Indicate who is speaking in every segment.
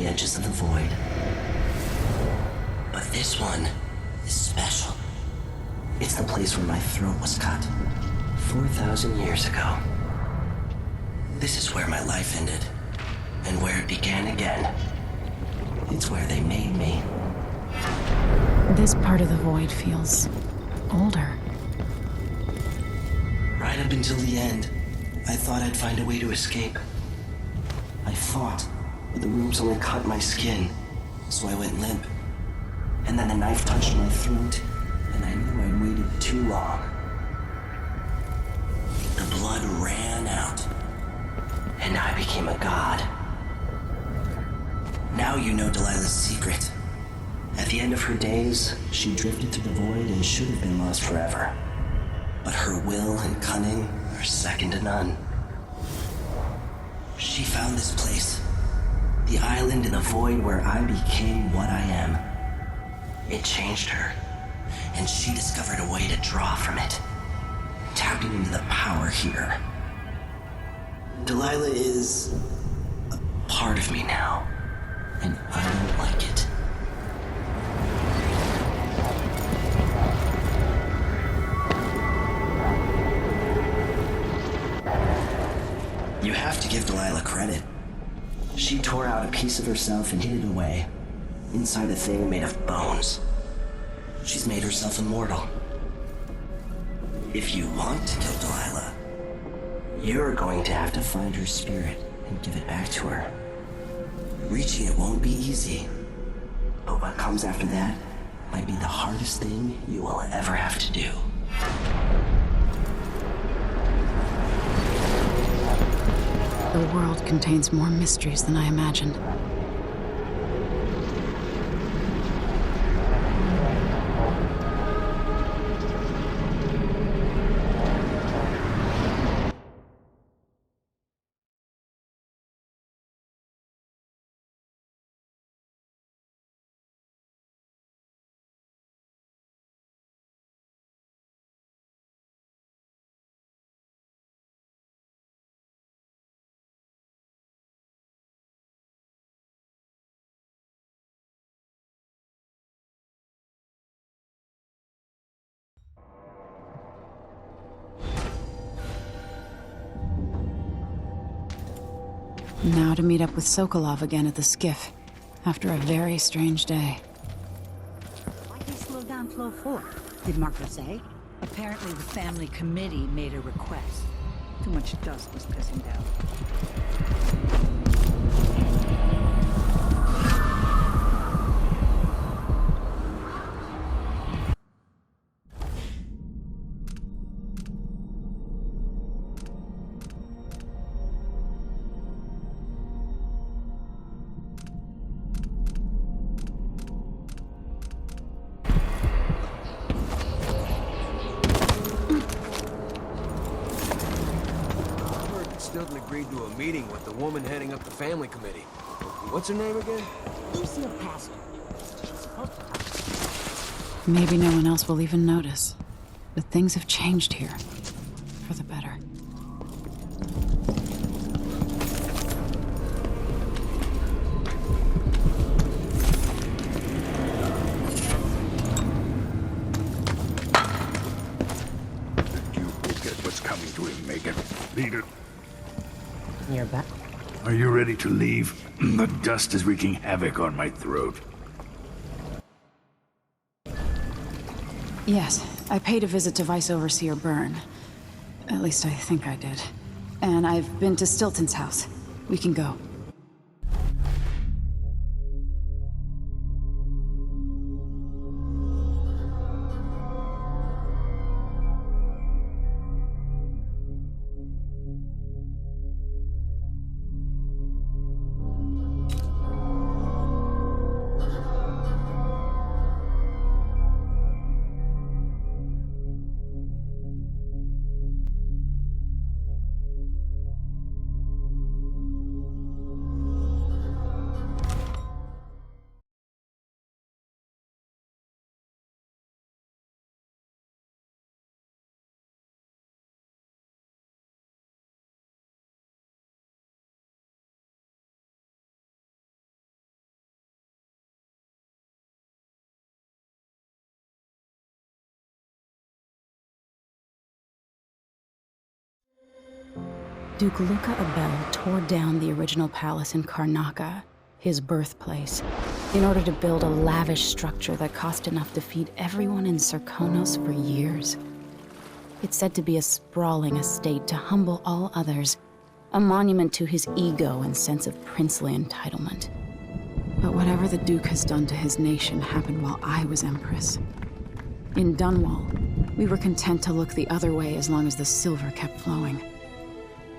Speaker 1: the edges of the void. But this one is special. It's the place where my throat was cut 4,000 years ago. This is where my life ended, and where it began again. It's where they made me.
Speaker 2: This part of the void feels older.
Speaker 1: Right up until the end, I thought I'd find a way to escape. I fought, but the ropes only cut my skin, so I went limp. And then the knife touched my throat, and I knew I'd waited too long. The blood ran out, and I became a god. Now you know Delilah's secret. At the end of her days, she drifted to the void and should have been lost forever. But her will and cunning are second to none. She found this place, the island in the void where I became what I am. It changed her, and she discovered a way to draw from it, tapping into the power here. Delilah is a part of me now, and I don't like it. You have to give Delilah credit. She tore out a piece of herself and hid it away, inside a thing made of bones. She's made herself immortal. If you want to kill Delilah, you're going to have to find her spirit and give it back to her. Reaching it won't be easy, but what comes after that might be the hardest thing you will ever have to do.
Speaker 2: The world contains more mysteries than I imagined. Now to meet up with Sokolov again at the skiff, after a very strange day.
Speaker 3: Why did he slow down Flow 4? Did Marco say?
Speaker 4: Apparently the family committee made a request. Too much dust was pissing down.
Speaker 5: Stilton agreed to a meeting with the woman heading up the family committee. What's her name again?
Speaker 3: Lucille Pastor. She's supposed to talk.
Speaker 2: Maybe no one else will even notice. But things have changed here. For the better.
Speaker 6: You will get what's coming to him, Megan. Leader.
Speaker 3: You're back.
Speaker 6: Are you ready to leave? The dust is wreaking havoc on my throat.
Speaker 2: Yes, I paid a visit to Vice Overseer Byrne. At least I think I did. And I've been to Stilton's house. We can go. Duke Luca Abel tore down the original palace in Karnaca, his birthplace, in order to build a lavish structure that cost enough to feed everyone in Serkonos for years. It's said to be a sprawling estate to humble all others, a monument to his ego and sense of princely entitlement. But whatever the Duke has done to his nation happened while I was Empress. In Dunwall, we were content to look the other way as long as the silver kept flowing.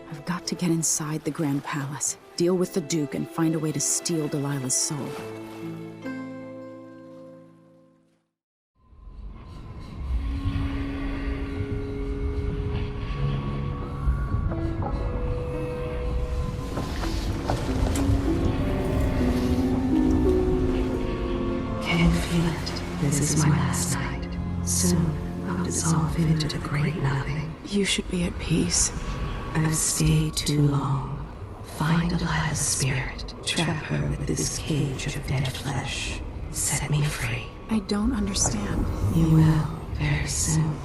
Speaker 2: I've got to get inside the Grand Palace, deal with the Duke, and find a way to steal Delilah's soul.
Speaker 7: Can feel it. This is my last night. Soon, I'll dissolve into the great nothing.
Speaker 2: You should be at peace.
Speaker 7: I've stayed too long. Find Delilah's spirit. Trap her with this cage of dead flesh. Set me free.
Speaker 2: I don't understand.
Speaker 7: You will, very soon.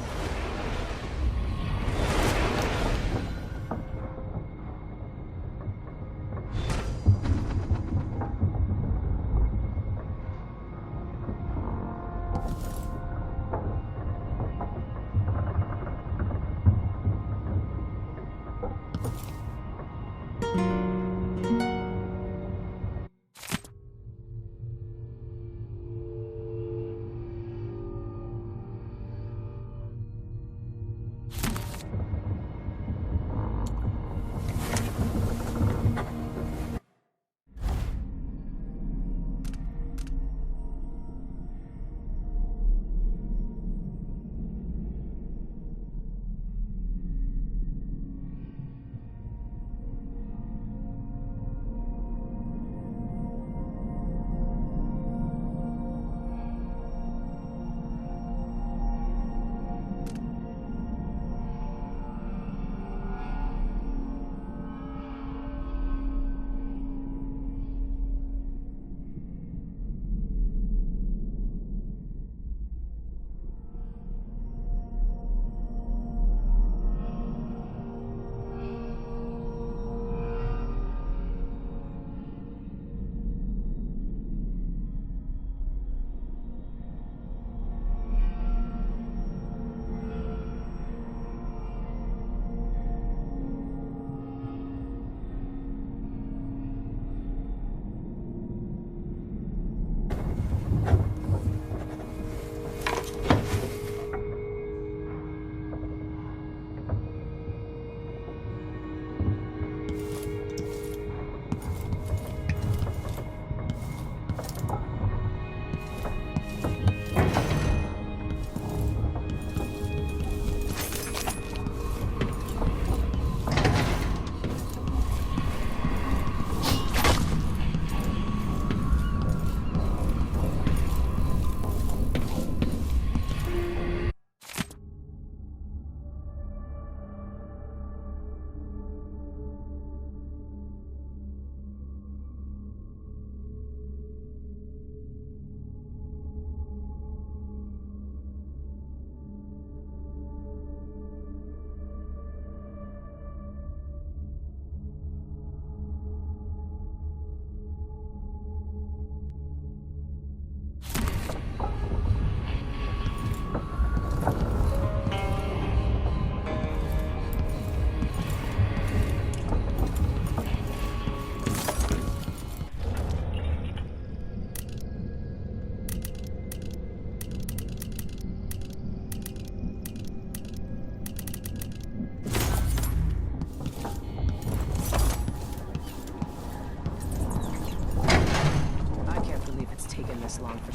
Speaker 8: long for...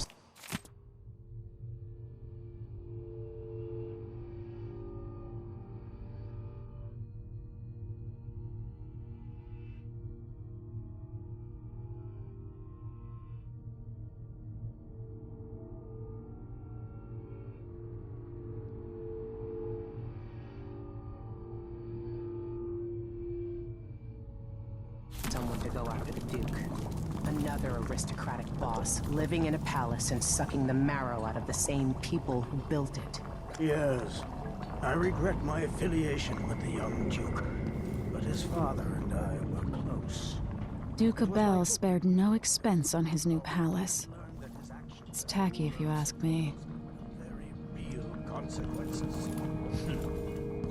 Speaker 8: Someone to go after the Duke. Another aristocratic boss, living in a palace and sucking the marrow out of the same people who built it.
Speaker 9: Yes, I regret my affiliation with the young Duke, but his father and I were close.
Speaker 2: Duke Abel spared no expense on his new palace.
Speaker 9: Learned that his actions
Speaker 2: It's tacky if you ask me.
Speaker 9: have very real consequences.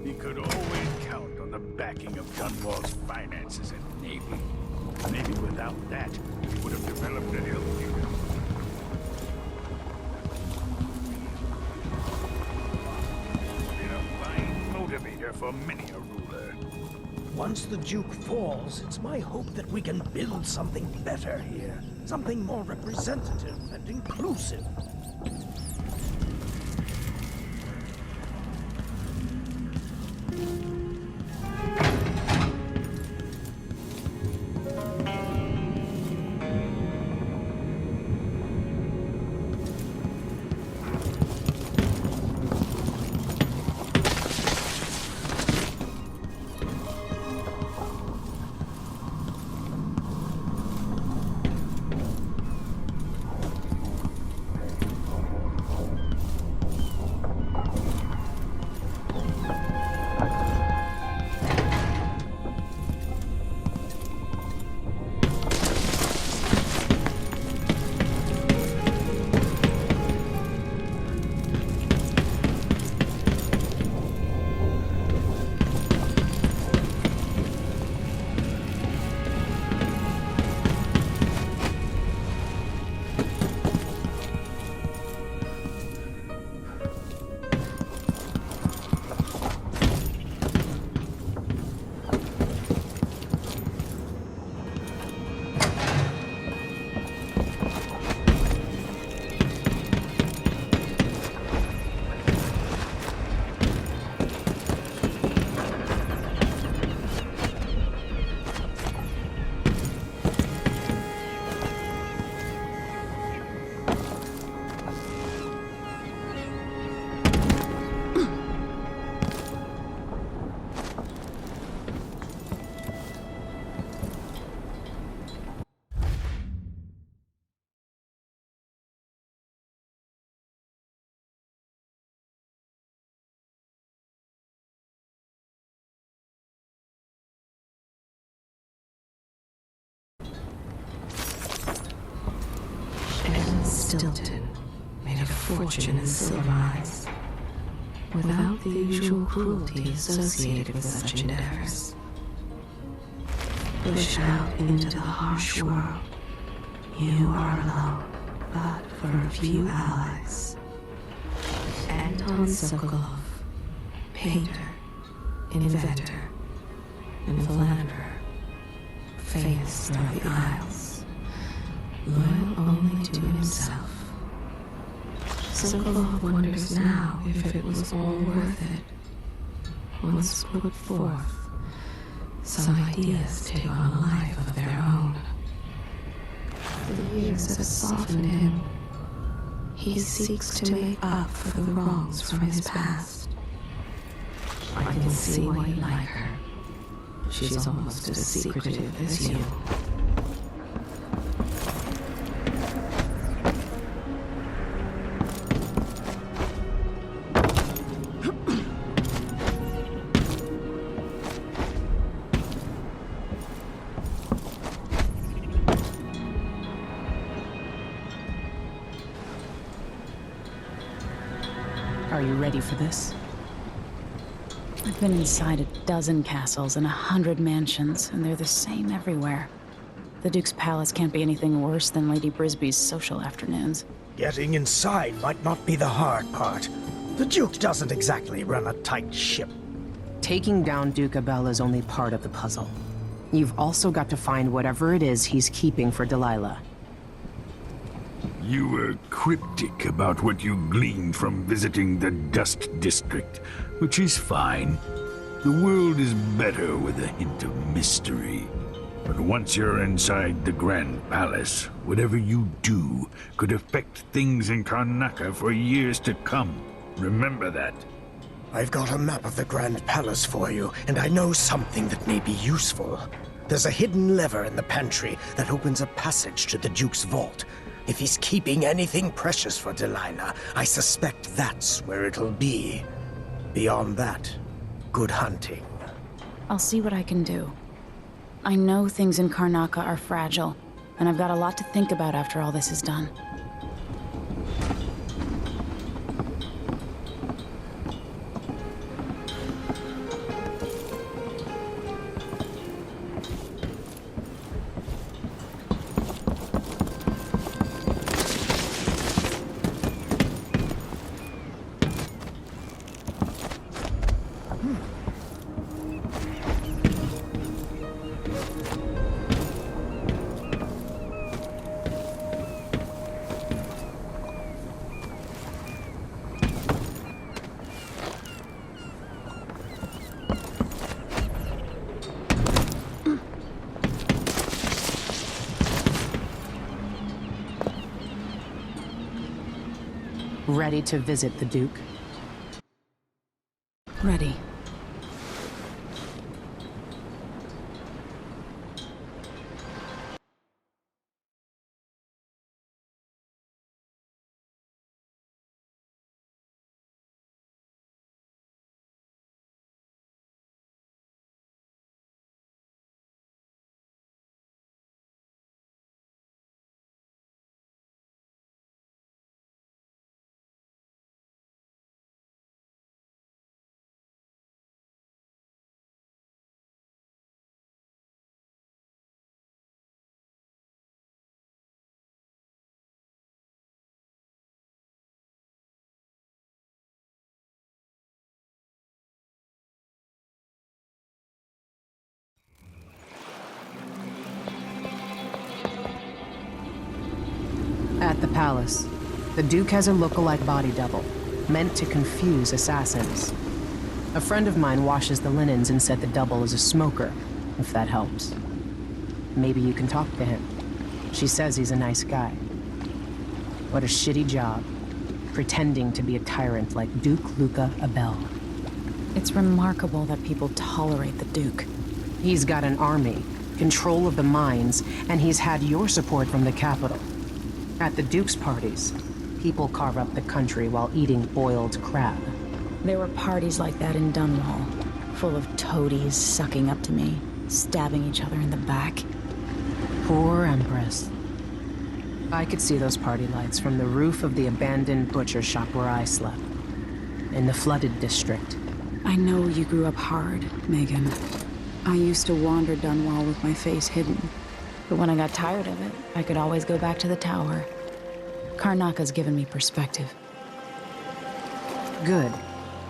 Speaker 6: He could always count on the backing of Dunwall's finances and navy. Maybe without that, he would have developed an ill kingdom. Been a fine motivator for many a ruler.
Speaker 9: Once the Duke falls, it's my hope that we can build something better here. Something more representative and inclusive.
Speaker 7: Stilton made a fortune in silver mines without the usual cruelty associated with such endeavors. Pushed out into the harsh world, you are alone, but for a few allies. Anton Sokolov, painter, inventor, and philanderer, famous throughout the Isles, loyal only to himself. Sokolov wonders now if it was all worth it. Once put forth, some ideas take on a life of their own. The years have softened him. He seeks to make up for the wrongs from his past. I can see why you like her. She's almost as secretive as you.
Speaker 8: Are you ready for this?
Speaker 2: I've been inside a dozen castles and 100 mansions, and they're the same everywhere. The Duke's palace can't be anything worse than Lady Brisby's social afternoons.
Speaker 9: Getting inside might not be the hard part. The Duke doesn't exactly run a tight ship.
Speaker 8: Taking down Duke Abel is only part of the puzzle. You've also got to find whatever it is he's keeping for Delilah.
Speaker 6: You were cryptic about what you gleaned from visiting the Dust District, which is fine. The world is better with a hint of mystery. But once you're inside the Grand Palace, whatever you do could affect things in Karnaca for years to come. Remember that.
Speaker 9: I've got a map of the Grand Palace for you, and I know something that may be useful. There's a hidden lever in the pantry that opens a passage to the Duke's vault. If he's keeping anything precious for Delilah, I suspect that's where it'll be. Beyond that, good hunting.
Speaker 2: I'll see what I can do. I know things in Karnaca are fragile, and I've got a lot to think about after all this is done.
Speaker 8: Ready to visit the Duke?
Speaker 2: Ready.
Speaker 8: At the palace, the Duke has a lookalike body double, meant to confuse assassins. A friend of mine washes the linens and said the double is a smoker, if that helps. Maybe you can talk to him. She says he's a nice guy. What a shitty job, pretending to be a tyrant like Duke Luca Abel.
Speaker 2: It's remarkable that people tolerate the Duke.
Speaker 8: He's got an army, control of the mines, and he's had your support from the capital. At the Duke's parties, people carve up the country while eating boiled crab.
Speaker 2: There were parties like that in Dunwall, full of toadies sucking up to me, stabbing each other in the back.
Speaker 8: Poor Empress. I could see those party lights from the roof of the abandoned butcher shop where I slept, in the flooded district.
Speaker 2: I know you grew up hard, Megan. I used to wander Dunwall with my face hidden. But when I got tired of it, I could always go back to the tower. Karnaca's given me perspective.
Speaker 8: Good.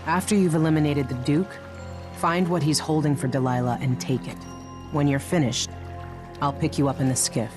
Speaker 8: After you've eliminated the Duke, find what he's holding for Delilah and take it. When you're finished, I'll pick you up in the skiff.